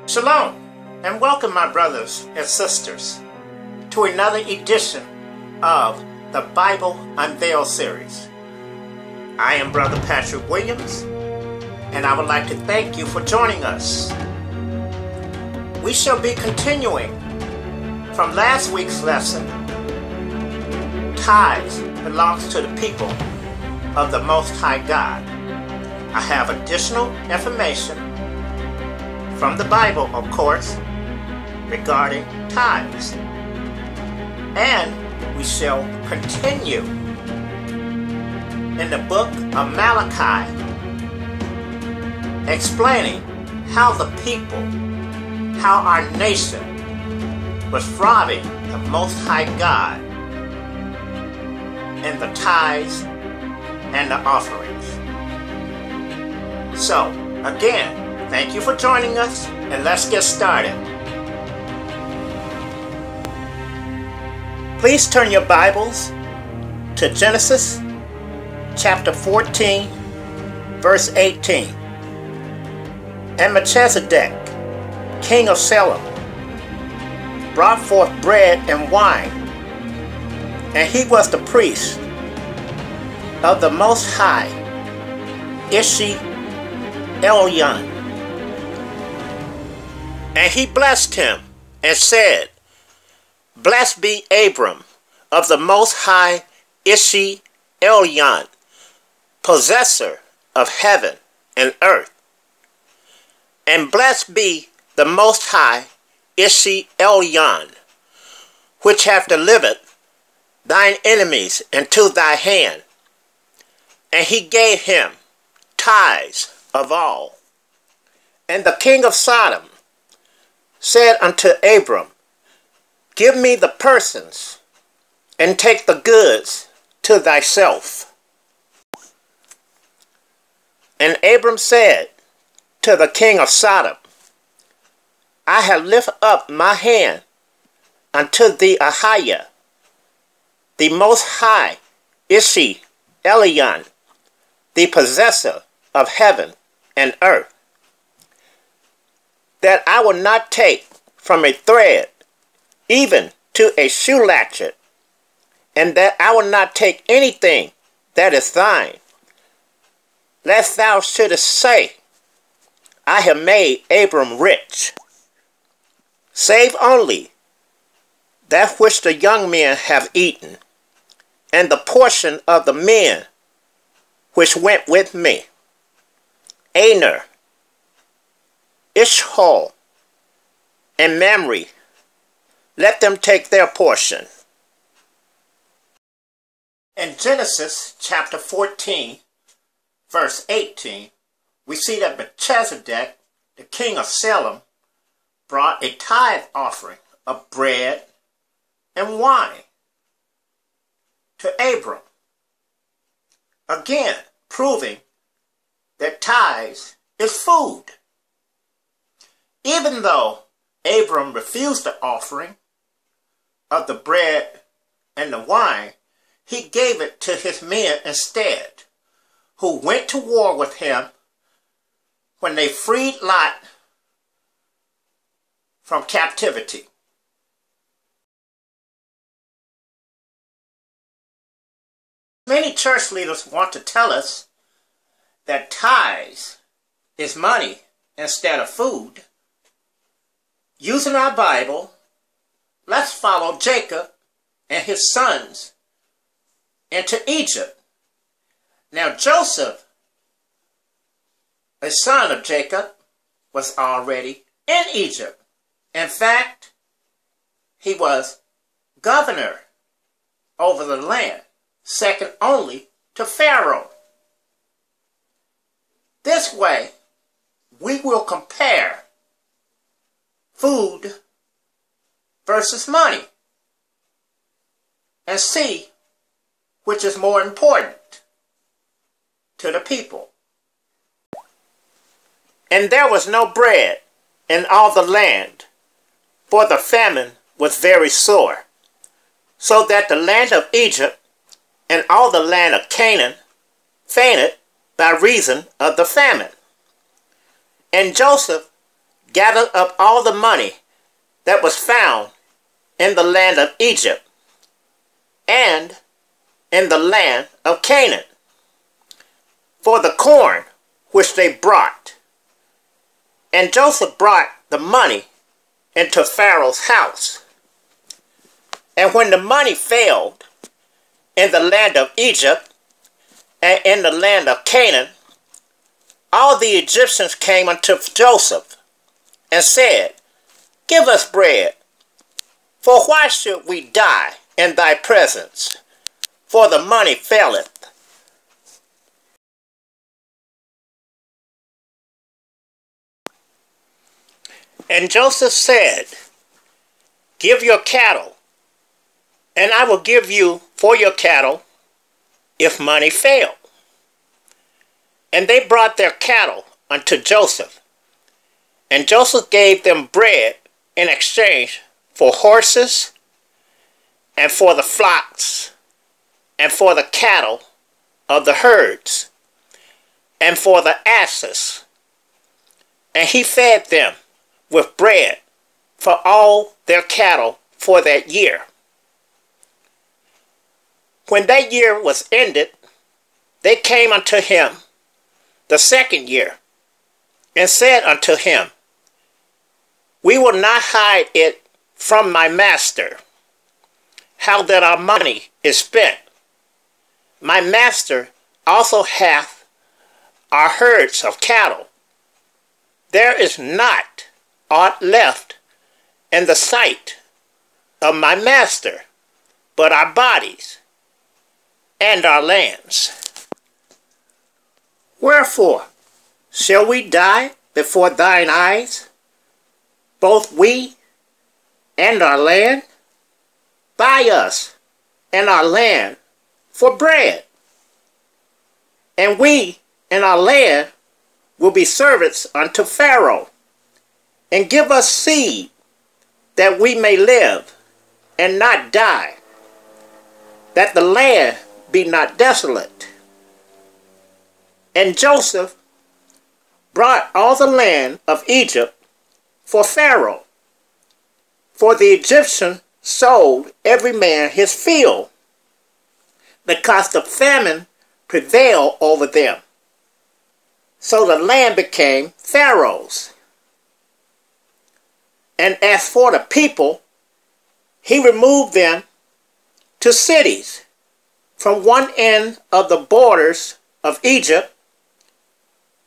Shalom, and welcome my brothers and sisters to another edition of the Bible Unveiled series. I am Brother Patrick Williams, and I would like to thank you for joining us. We shall be continuing from last week's lesson. Tithes belongs to the people of the Most High God. I have additional information from the Bible, of course, regarding tithes. And we shall continue in the book of Malachi, explaining how the people, how our nation was robbing the Most High God in the tithes and the offerings. So, again, thank you for joining us, and let's get started. Please turn your Bibles to Genesis chapter 14, verse 18. And Melchizedek, king of Salem, brought forth bread and wine, and he was the priest of the Most High, Yashaya. And he blessed him and said, Blessed be Abram of the Most High Yashaya, possessor of heaven and earth. And blessed be the Most High Yashaya, which hath delivered thine enemies into thy hand. And he gave him tithes of all. And the king of Sodom said unto Abram, Give me the persons, and take the goods to thyself. And Abram said to the king of Sodom, I have lifted up my hand unto the Ahayah, the Most High Yashaya, the possessor of heaven and earth, that I will not take from a thread even to a shoe latchet, and that I will not take anything that is thine, lest thou shouldest say, I have made Abram rich, save only that which the young men have eaten, and the portion of the men which went with me, Aner, Ishhol, and Mamre, let them take their portion. In Genesis chapter 14, verse 18, we see that Melchizedek, the king of Salem, brought a tithe offering of bread and wine to Abram, again proving that tithes is food. Even though Abram refused the offering of the bread and the wine, he gave it to his men instead, who went to war with him when they freed Lot from captivity. Many church leaders want to tell us that tithes is money instead of food. Using our Bible, let's follow Jacob and his sons into Egypt. Now Joseph, a son of Jacob, was already in Egypt. In fact, he was governor over the land, second only to Pharaoh. This way, we will compare food versus money and see which is more important to the people. And there was no bread in all the land, for the famine was very sore, so that the land of Egypt and all the land of Canaan fainted by reason of the famine. And Joseph gathered up all the money that was found in the land of Egypt and in the land of Canaan, for the corn which they brought. And Joseph brought the money into Pharaoh's house. And when the money failed in the land of Egypt and in the land of Canaan, all the Egyptians came unto Joseph and said, Give us bread, for why should we die in thy presence? For the money faileth. And Joseph said, Give your cattle, and I will give you for your cattle if money fail. And they brought their cattle unto Joseph, and Joseph gave them bread in exchange for horses, and for the flocks, and for the cattle of the herds, and for the asses. And he fed them with bread for all their cattle for that year. When that year was ended, they came unto him the second year, and said unto him, We will not hide it from my master, how that our money is spent. My master also hath our herds of cattle. There is not aught left in the sight of my master, but our bodies and our lands. Wherefore shall we die before thine eyes, both we and our land? Buy us and our land for bread, and we and our land will be servants unto Pharaoh, and give us seed that we may live and not die, that the land be not desolate. And Joseph brought all the land of Egypt for Pharaoh, for the Egyptian sold every man his field, because the famine prevailed over them. So the land became Pharaoh's. And as for the people, he removed them to cities from one end of the borders of Egypt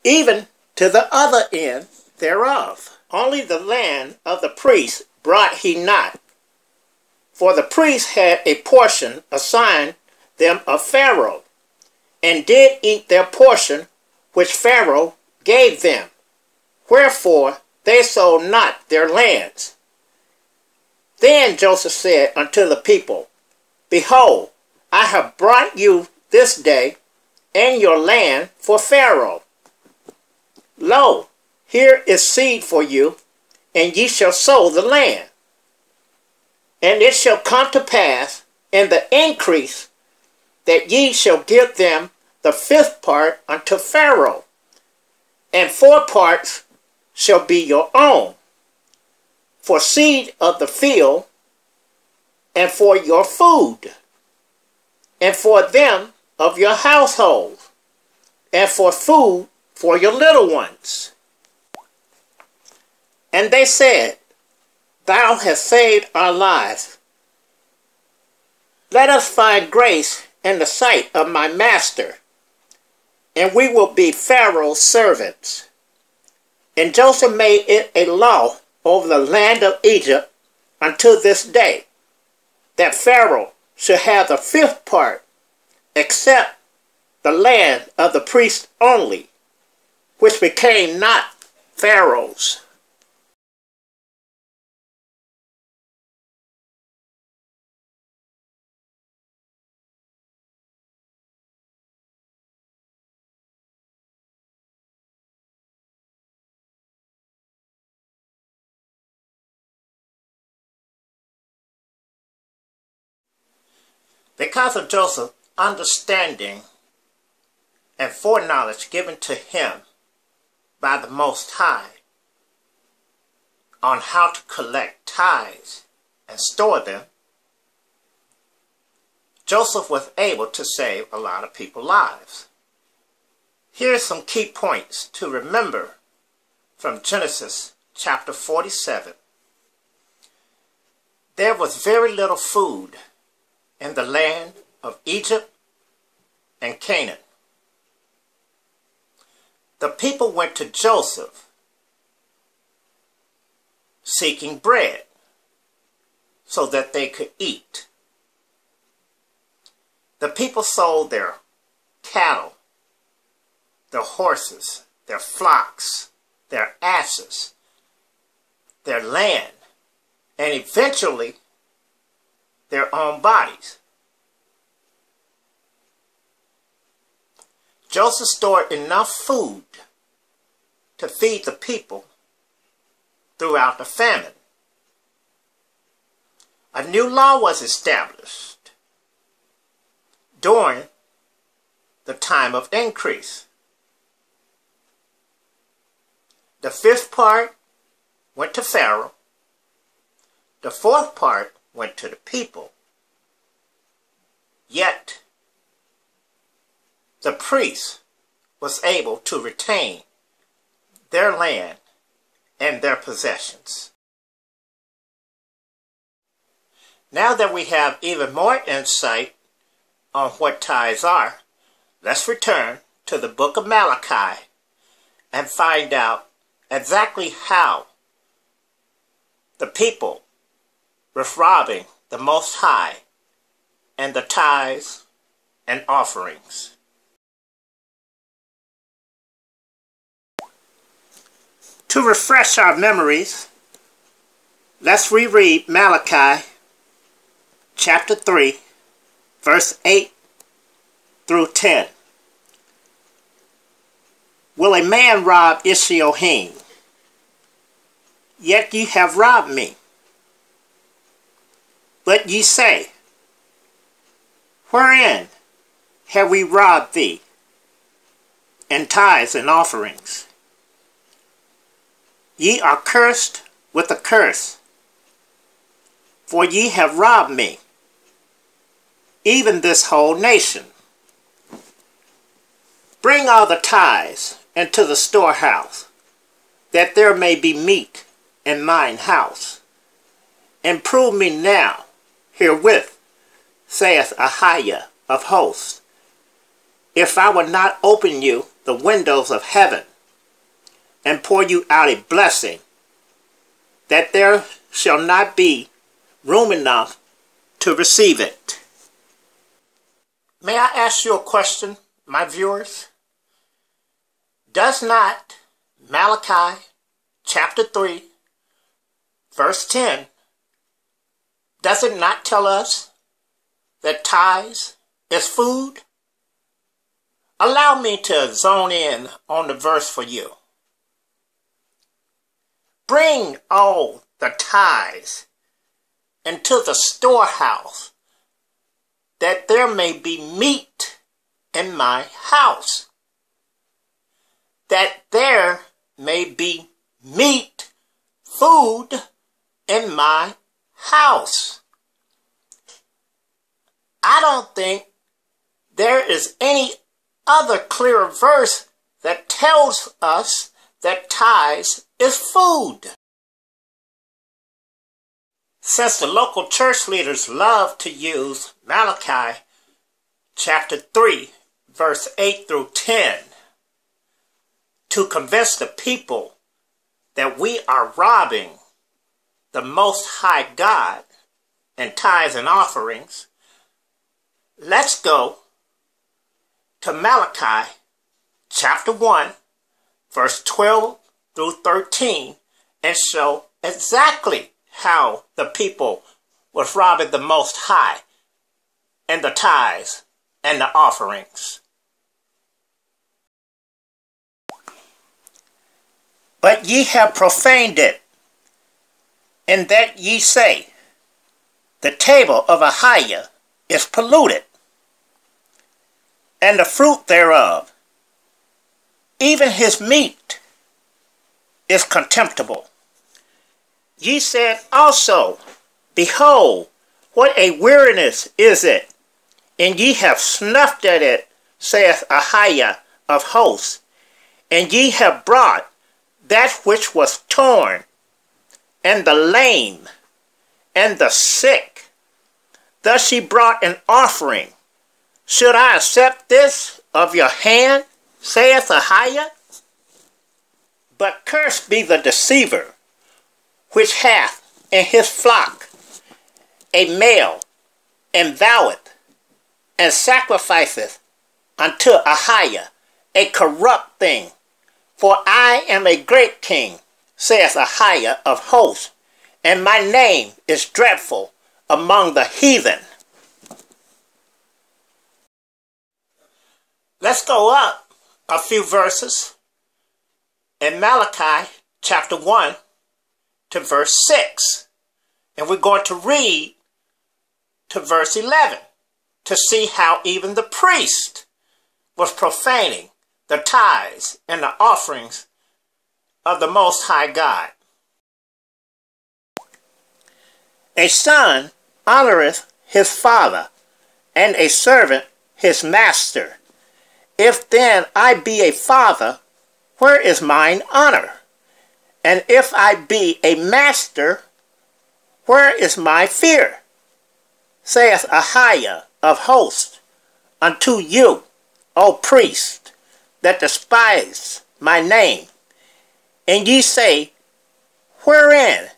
even to the other end thereof. Only the land of the priests brought he not, for the priests had a portion assigned them of Pharaoh, and did eat their portion which Pharaoh gave them. Wherefore they sold not their lands. Then Joseph said unto the people, Behold, I have brought you this day and your land for Pharaoh. Lo, here is seed for you, and ye shall sow the land. And it shall come to pass in the increase that ye shall give them the fifth part unto Pharaoh, and 4 parts shall be your own, for seed of the field, and for your food, and for them of your household, and for food for your little ones. And they said, Thou hast saved our lives. Let us find grace in the sight of my master, and we will be Pharaoh's servants. And Joseph made it a law over the land of Egypt unto this day, that Pharaoh should have the 5th part, except the land of the priests only, which became not Pharaoh's. Because of Joseph's understanding and foreknowledge given to him by the Most High, on how to collect tithes and store them, Joseph was able to save a lot of people's lives. Here are some key points to remember from Genesis chapter 47. There was very little food in the land of Egypt and Canaan. The people went to Joseph seeking bread so that they could eat. The people sold their cattle, their horses, their flocks, their asses, their land, and eventually their own bodies. Joseph stored enough food to feed the people throughout the famine. A new law was established during the time of increase. The fifth part went to Pharaoh. The fourth part went to the people. Yet, the priest was able to retain their land and their possessions. Now that we have even more insight on what tithes are, let's return to the book of Malachi and find out exactly how the people were robbing the Most High and the tithes and offerings. To refresh our memories, let's reread Malachi chapter 3, verse 8 through 10. Will a man rob Elohim? Yet ye have robbed me. But ye say, wherein have we robbed thee? In tithes and offerings. Ye are cursed with a curse, for ye have robbed me, even this whole nation. Bring all the tithes into the storehouse, that there may be meat in mine house. And prove me now herewith, saith Ahayah of hosts, if I would not open you the windows of heaven, and pour you out a blessing, that there shall not be room enough to receive it. May I ask you a question, my viewers? Does not Malachi chapter 3, verse 10, does it not tell us that tithes is food? Allow me to zone in on the verse for you. Bring all the tithes into the storehouse, that there may be meat in my house. That there may be meat, food in my house. I don't think there is any other clearer verse that tells us that tithes is food. Since the local church leaders love to use Malachi chapter 3, verse 8 through 10 to convince the people that we are robbing the Most High God in tithes and offerings, let's go to Malachi chapter 1, verse 12 through 13, and show exactly how the people was robbing the Most High and the tithes and the offerings. But ye have profaned it, in that ye say, the table of Ahayah is polluted, and the fruit thereof, even his meat, is contemptible. Ye said also, Behold, what a weariness is it, and ye have snuffed at it, saith Ahayah of hosts, and ye have brought that which was torn, and the lame, and the sick. Thus ye brought an offering. Should I accept this of your hand, saith Ahayah? But cursed be the deceiver, which hath in his flock a male, and voweth, and sacrificeth unto Ahayah a corrupt thing. For I am a great king, saith Ahayah of hosts, and my name is dreadful among the heathen. Let's go up a few verses in Malachi chapter 1 to verse 6. And we're going to read to verse 11 to see how even the priest was profaning the tithes and the offerings of the Most High God. A son honoreth his father, and a servant his master. If then I be a father, where is mine honor? And if I be a master, where is my fear? Saith Ahayah of hosts unto you, O priest, that despise my name. And ye say, Wherein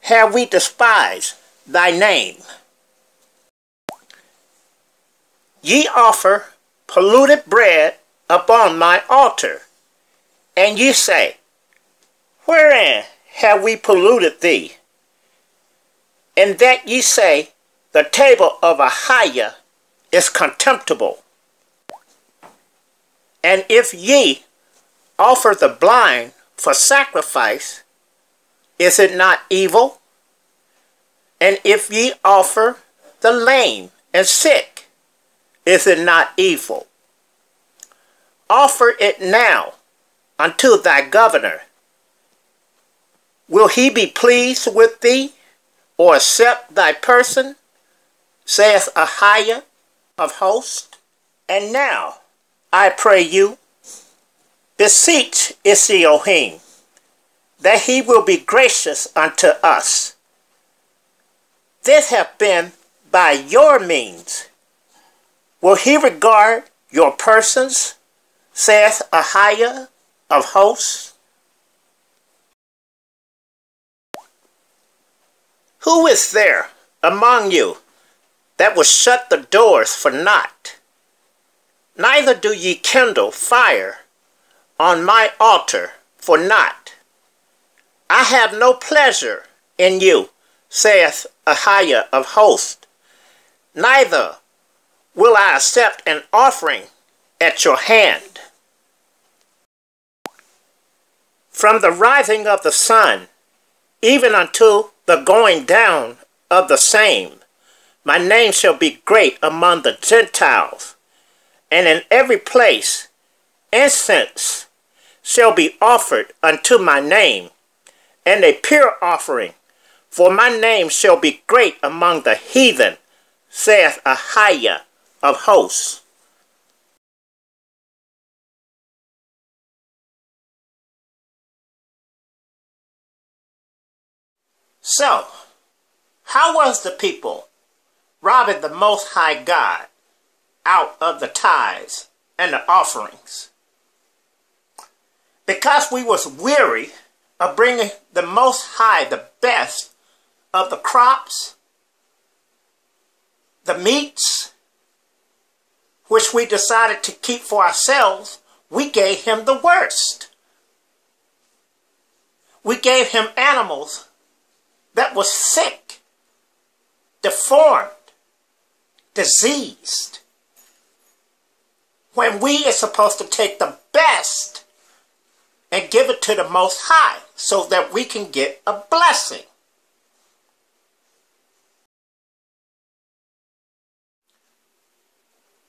have we despised thy name? Ye offer polluted bread upon my altar, and ye say, Wherein have we polluted thee? And that ye say, The table of Ahayah is contemptible. And if ye offer the blind for sacrifice, is it not evil? And if ye offer the lame and sick, is it not evil? Offer it now unto thy governor. Will he be pleased with thee, or accept thy person? Saith Ahayah of hosts. And now, I pray you, beseech Isi Elohim, that he will be gracious unto us. This hath been by your means. Will he regard your persons, saith Ahayah of hosts? Who is there among you that will shut the doors for naught? Neither do ye kindle fire on my altar for naught. I have no pleasure in you, saith Ahayah of hosts. Neither will I accept an offering at your hand. From the rising of the sun, even until the going down of the same, my name shall be great among the Gentiles, and in every place incense shall be offered unto my name, and a pure offering, for my name shall be great among the heathen, saith Ahayah of hosts. So, how was the people robbing the Most High God out of the tithes and the offerings? Because we was weary of bringing the Most High the best of the crops, the meats, which we decided to keep for ourselves, we gave him the worst. We gave him animals that was sick, deformed, diseased, when we are supposed to take the best and give it to the Most High so that we can get a blessing.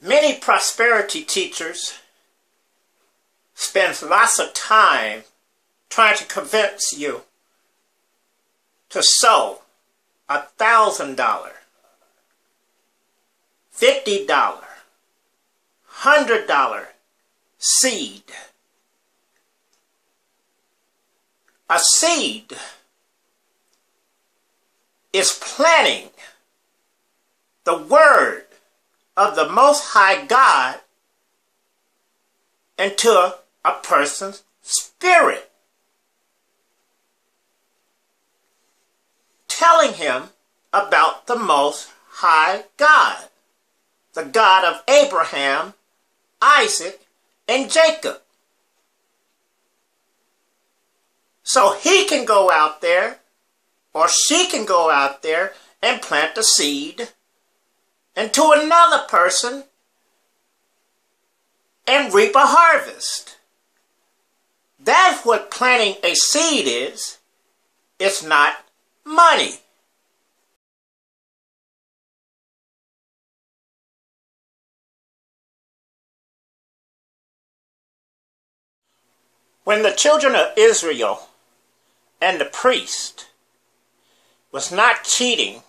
Many prosperity teachers spend lots of time trying to convince you to sow $1,000, $50, $100 seed. A seed is planting the word of the Most High God into a person's spirit, telling him about the Most High God, the God of Abraham, Isaac, and Jacob. So he can go out there, or she can go out there and plant the seed into another person and reap a harvest. That's what planting a seed is. It's not money. When the children of Israel and the priest was not cheating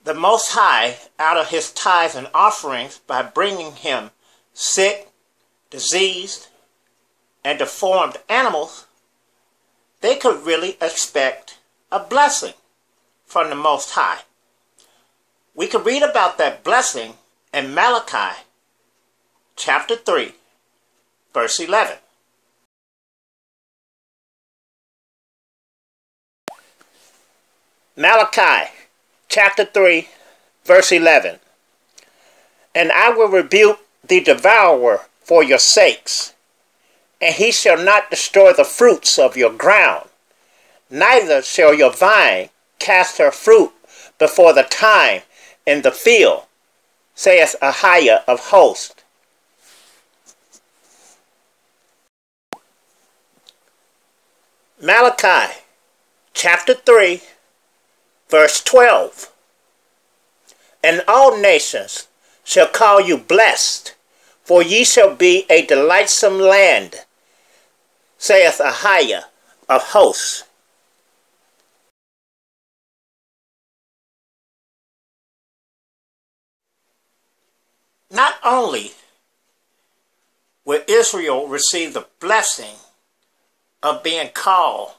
the Most High out of his tithes and offerings by bringing him sick, diseased, and deformed animals, they could really expect a blessing from the Most High. We could read about that blessing in Malachi chapter 3, verse 11. Malachi chapter 3, verse 11. And I will rebuke the devourer for your sakes, and he shall not destroy the fruits of your ground, neither shall your vine cast her fruit before the time in the field, saith Ahayah of hosts. Malachi chapter 3, verse 12. And all nations shall call you blessed, for ye shall be a delightsome land, saith Ahayah of hosts. Not only will Israel receive the blessing of being called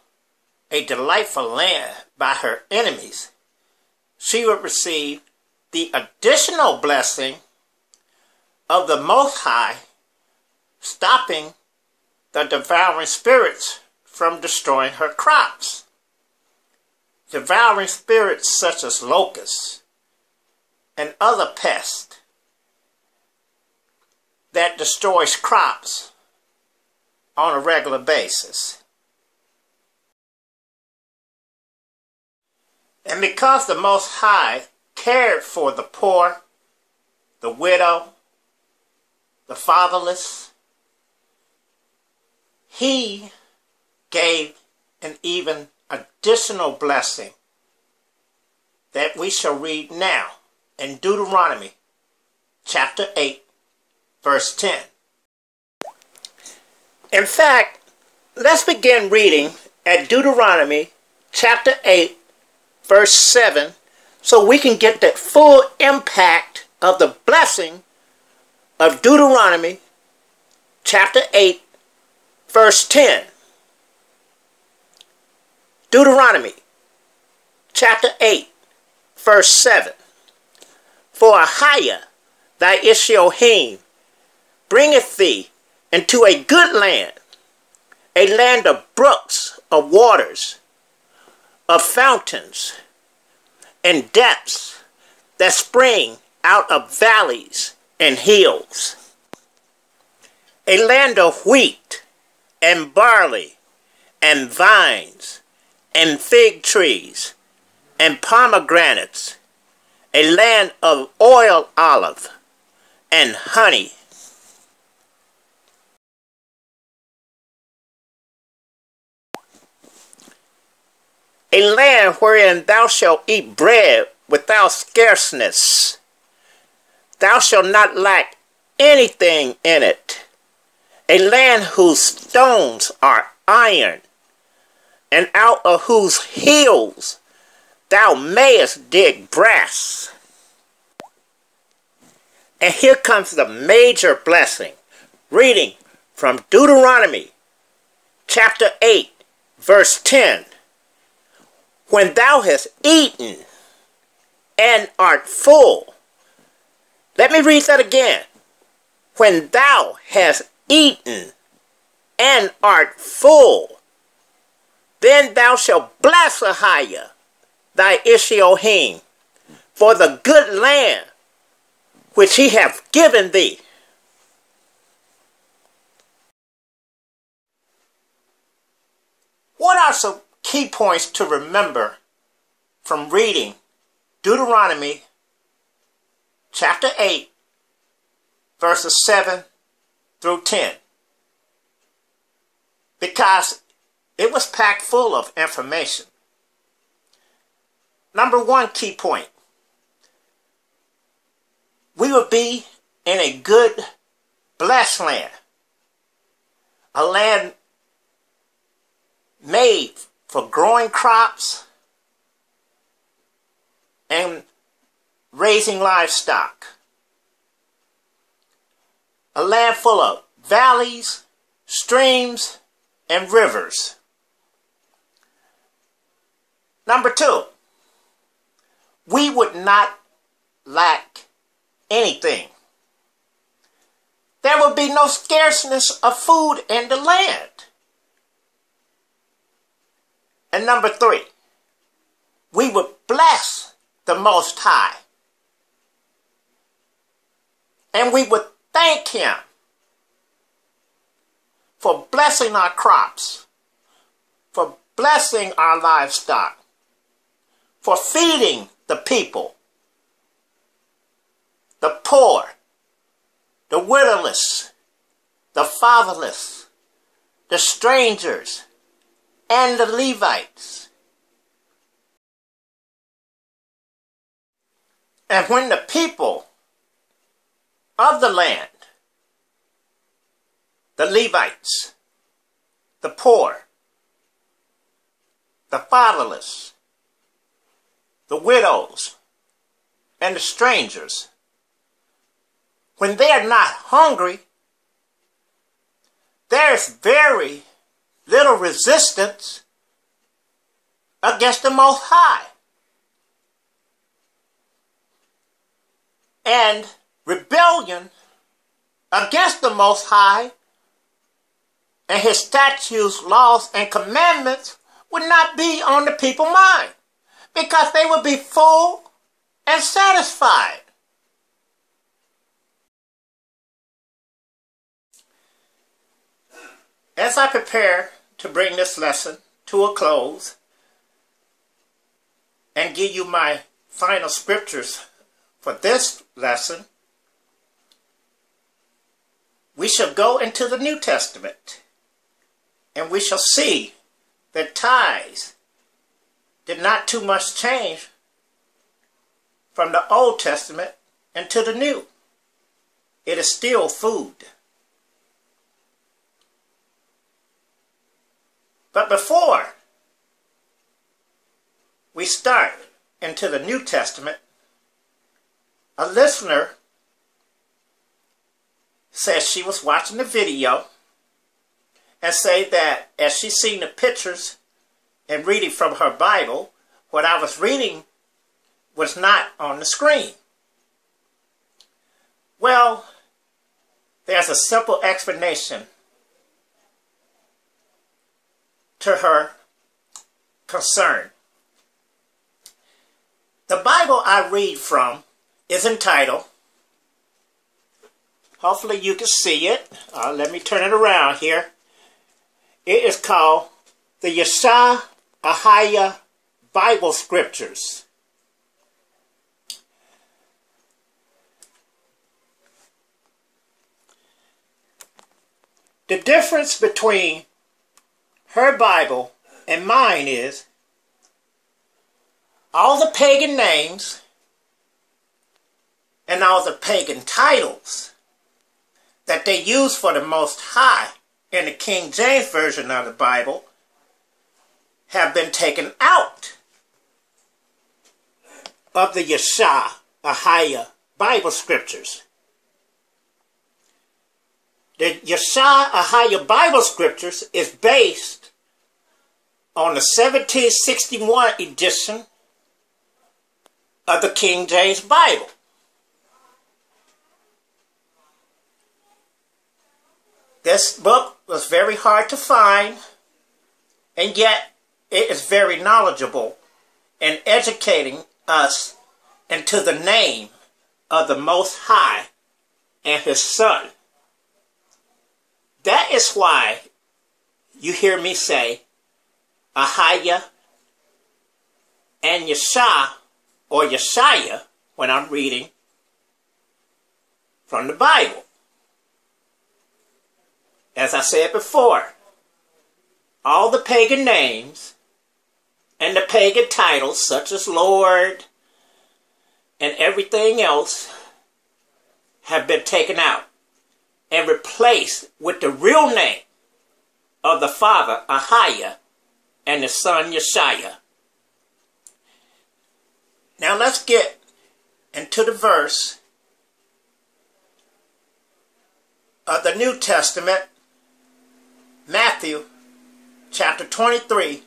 a delightful land by her enemies, she would receive the additional blessing of the Most High stopping the devouring spirits from destroying her crops. Devouring spirits such as locusts and other pests that destroys crops on a regular basis. And because the Most High cared for the poor, the widow, the fatherless, he gave an even additional blessing that we shall read now in Deuteronomy chapter 8, verse 10. In fact, let's begin reading at Deuteronomy chapter 8, verse 7, so we can get that full impact of the blessing of Deuteronomy chapter 8, verse 10. Deuteronomy chapter 8, verse 7. For Ahayah thy Ishohim bringeth thee into a good land, a land of brooks, of waters, of fountains, and depths that spring out of valleys and hills, a land of wheat and barley and vines and fig trees and pomegranates, a land of oil olive and honey, a land wherein thou shalt eat bread without scarceness. Thou shalt not lack anything in it. A land whose stones are iron, and out of whose hills thou mayest dig brass. And here comes the major blessing. Reading from Deuteronomy chapter 8, verse 10. When thou hast eaten and art full. Let me read that again. When thou hast eaten and art full, then thou shalt bless Ahayah, thy Ishiohim, for the good land which he hath given thee. What are some key points to remember from reading Deuteronomy chapter 8, verses 7 through 10? Because it was packed full of information. Number one key point. We would be in a good, blessed land. A land made for growing crops and raising livestock. A land full of valleys, streams, and rivers. Number two, we would not lack anything. There would be no scarceness of food in the land. And number three, we would bless the Most High. And we would thank Him for blessing our crops, for blessing our livestock, for feeding the people, the poor, the widowless, the fatherless, the strangers, and the Levites. And when the people of the land, the Levites, the poor, the fatherless, the widows, and the strangers, when they are not hungry, there is very little resistance against the Most High. And rebellion against the Most High and His statutes, laws, and commandments would not be on the people's mind, because they would be full and satisfied. As I prepare to bring this lesson to a close and give you my final scriptures for this lesson, we shall go into the New Testament and we shall see that tithes did not too much change from the Old Testament into the New. It is still food. But before we start into the New Testament, a listener says she was watching the video and say that as she seen the pictures and reading from her Bible, what I was reading was not on the screen. Well, there's a simple explanation to her concern. The Bible I read from is entitled, hopefully you can see it, let me turn it around here. It is called the Yashaya Ahayah Bible Scriptures. The difference between her Bible and mine is all the pagan names and all the pagan titles that they use for the Most High in the King James Version of the Bible have been taken out of the Yashaya, Ahayah Bible scriptures. The Yashaya, Ahayah Bible scriptures is based on the 1761 edition of the King James Bible. This book was very hard to find, and yet it is very knowledgeable in educating us into the name of the Most High and His Son. That is why you hear me say Ahayah and Yashah or Yashaya when I'm reading from the Bible. As I said before, all the pagan names and the pagan titles such as Lord and everything else have been taken out and replaced with the real name of the Father, Ahayah, and the Son, Yashaya. Now let's get into the verse of the New Testament, Matthew chapter 23,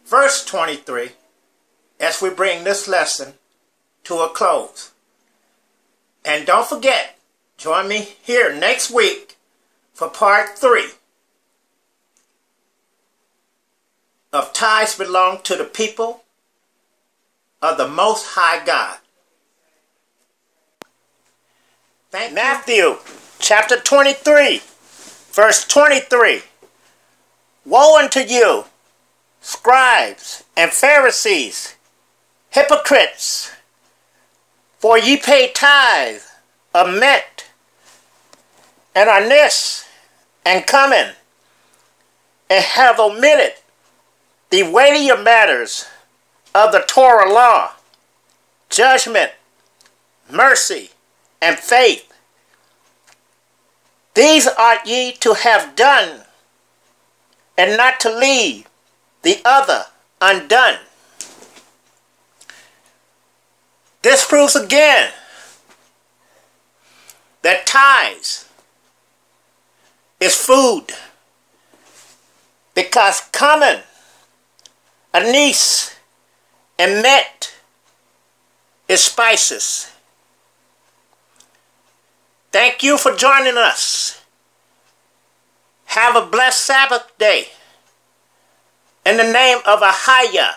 verse 23, as we bring this lesson to a close. And don't forget, join me here next week for part 3 of Tithes Belong to the People of the Most High God. Matthew chapter 23, verse 23. Woe unto you, scribes and Pharisees, hypocrites! For ye pay tithe of mint and anise and cumin, and have omitted the weightier matters of the Torah law, judgment, mercy, and faith. These ought ye to have done, and not to leave the other undone. This proves again that tithes is food, because cumin, anise, and mint is spices. Thank you for joining us. Have a blessed Sabbath day. In the name of Ahayah,